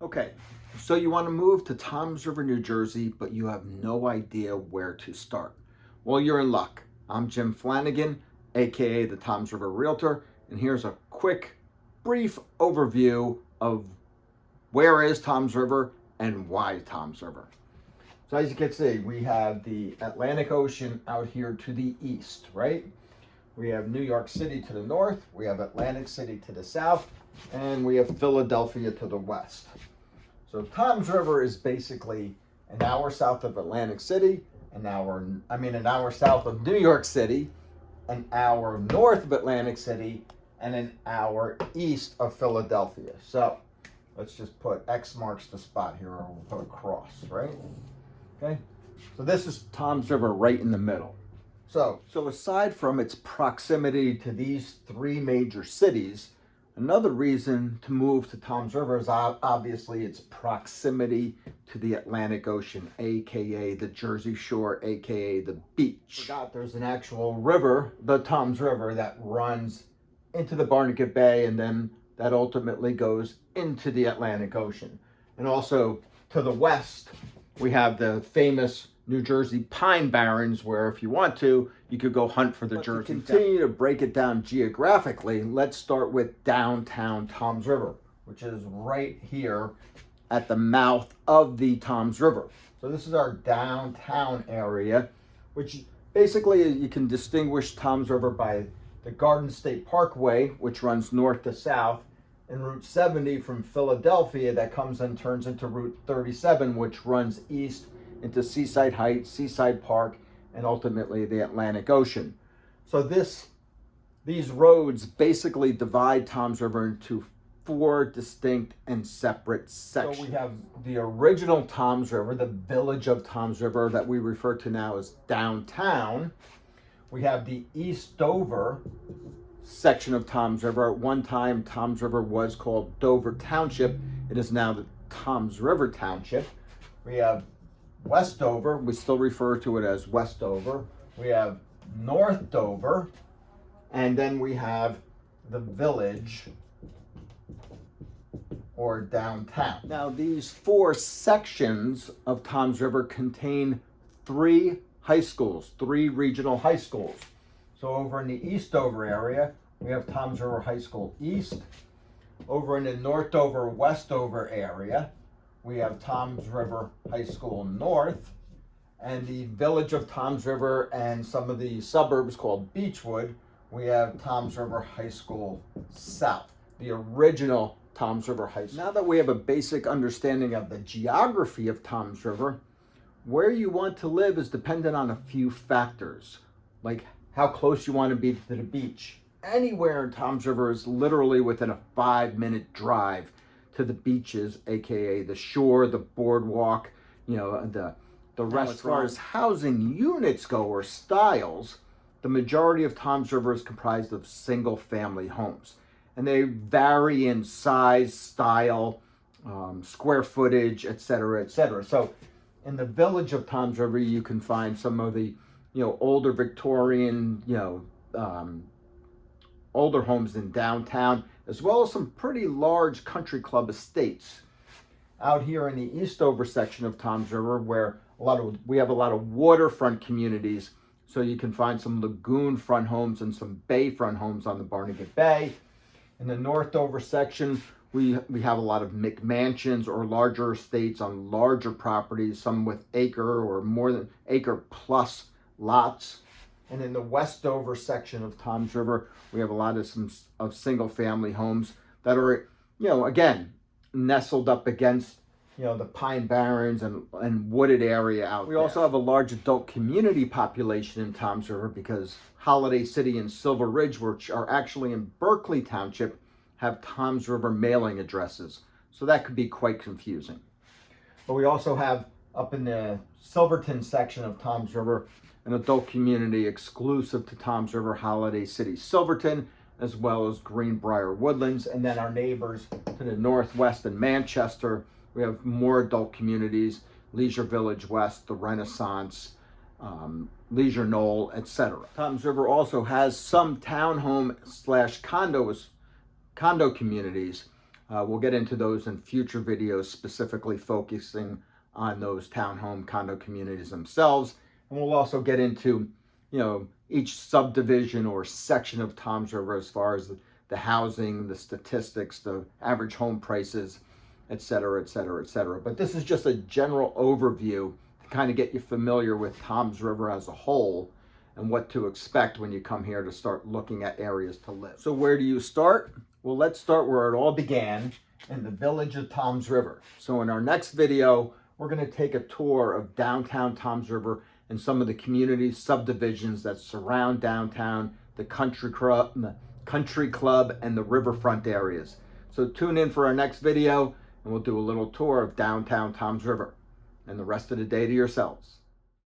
Okay, so you want to move to Toms River, New Jersey, but you have no idea where to start. Well, you're in luck. I'm Jim Flanagan, aka the Toms River Realtor, and here's a quick, brief overview of where is Toms River and why Toms River. So as you can see, we have the Atlantic Ocean out here to the east, right? We have New York City to the north, we have Atlantic City to the south, and we have Philadelphia to the west. So Toms River is basically an hour south of Atlantic City, an hour south of New York City, an hour north of Atlantic City, and an hour east of Philadelphia. So let's just put X marks the spot here, or we'll put a cross, right? Okay. So this is Toms River right in the middle. So aside from its proximity to these three major cities, another reason to move to Toms River is obviously its proximity to the Atlantic Ocean, aka the Jersey Shore, aka the beach. Forgot there's an actual river, the Toms River, that runs into the Barnegat Bay, and then that ultimately goes into the Atlantic Ocean. And also to the west, we have the famous New Jersey Pine Barrens, where if you want to, you could go hunt for the Jersey. To continue to break it down geographically, let's start with downtown Toms River, which is right here at the mouth of the Toms River. So this is our downtown area, which basically you can distinguish Toms River by the Garden State Parkway, which runs north to south, and Route 70 from Philadelphia that comes and turns into Route 37, which runs east into Seaside Heights, Seaside Park, and ultimately the Atlantic Ocean. So these roads basically divide Toms River into four distinct and separate sections. So we have the original Toms River, the village of Toms River that we refer to now as downtown. We have the East Dover section of Toms River. At one time, Toms River was called Dover Township. It is now the Toms River Township. We have West Dover, we still refer to it as West Dover. We have North Dover, and then we have the village or downtown. Now, these four sections of Toms River contain three high schools, three regional high schools. So over in the East Dover area, we have Toms River High School East. Over in the North Dover, West Dover area, we have Toms River High School North, and the village of Toms River and some of the suburbs called Beechwood, we have Toms River High School South, the original Toms River High School. Now that we have a basic understanding of the geography of Toms River, where you want to live is dependent on a few factors, like how close you want to be to the beach. Anywhere in Toms River is literally within a 5-minute drive to the beaches, aka the shore, the boardwalk, the restaurant. As far as housing units go, or styles, the majority of Toms River is comprised of single family homes, and they vary in size, style, square footage, etc., etc. So in the village of Toms River, you can find some of the older Victorian older homes in downtown, as well as some pretty large country club estates. Out here in the East Dover section of Toms River, where we have a lot of waterfront communities, so you can find some lagoon front homes and some bayfront homes on the Barnegat Bay. In the North Dover section, we have a lot of McMansions or larger estates on larger properties, some with acre or more than acre plus lots. And in the West Dover section of Toms River, we have a lot of single family homes that are, again, nestled up against, the Pine Barrens and wooded area out there. We also have a large adult community population in Toms River because Holiday City and Silver Ridge, which are actually in Berkeley Township, have Toms River mailing addresses. So that could be quite confusing. But we also have up in the Silverton section of Toms River an adult community exclusive to Toms River, Holiday City, Silverton, as well as Greenbrier Woodlands. And then our neighbors to the northwest in Manchester, we have more adult communities, Leisure Village West, the Renaissance, Leisure Knoll, etc. Toms River also has some townhome/condo communities, We'll get into those in future videos, specifically focusing on those townhome condo communities themselves. And we'll also get into, each subdivision or section of Toms River as far as the housing, the statistics, the average home prices, et cetera, et cetera, et cetera. But this is just a general overview to kind of get you familiar with Toms River as a whole and what to expect when you come here to start looking at areas to live. So where do you start? Well, let's start where it all began, in the village of Toms River. So in our next video, we're going to take a tour of downtown Toms River and some of the community subdivisions that surround downtown, the country club, and the riverfront areas. So tune in for our next video, and we'll do a little tour of downtown Toms River. And the rest of the day to yourselves.